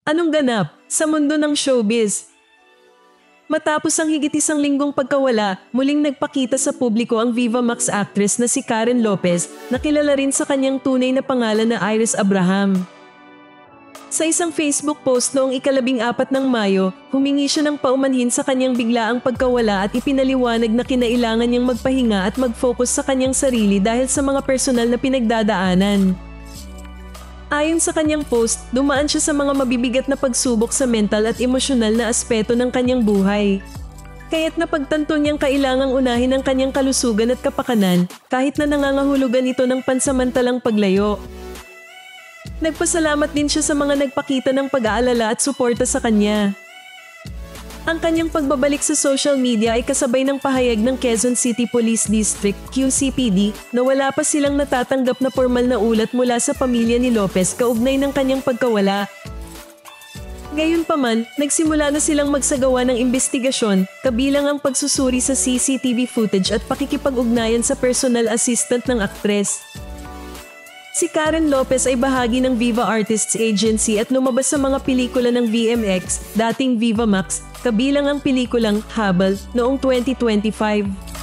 Anong ganap sa mundo ng showbiz? Matapos ang higit isang linggong pagkawala, muling nagpakita sa publiko ang Viva Max actress na si Karen Lopez na kilala rin sa kanyang tunay na pangalan na Iris Abraham. Sa isang Facebook post noong ika-14 ng Mayo, humingi siya ng paumanhin sa kanyang biglaang pagkawala at ipinaliwanag na kinailangan niyang magpahinga at mag-focus sa kanyang sarili dahil sa mga personal na pinagdadaanan. Ayon sa kanyang post, dumaan siya sa mga mabibigat na pagsubok sa mental at emosyonal na aspeto ng kanyang buhay. Kaya't napagtanto niyang kailangang unahin ang kanyang kalusugan at kapakanan kahit na nangangahulugan ito ng pansamantalang paglayo. Nagpasalamat din siya sa mga nagpakita ng pag-aalala at suporta sa kanya. Ang kanyang pagbabalik sa social media ay kasabay ng pahayag ng Quezon City Police District QCPD na wala pa silang natatanggap na formal na ulat mula sa pamilya ni Lopez kaugnay ng kanyang pagkawala. Gayunpaman, nagsimula na silang magsagawa ng investigasyon kabilang ang pagsusuri sa CCTV footage at pakikipag-ugnayan sa personal assistant ng aktres. Si Karen Lopez ay bahagi ng Viva Artists Agency at lumabas sa mga pelikula ng VMX, dating Viva Max, kabilang ang pelikulang Habal noong 2025.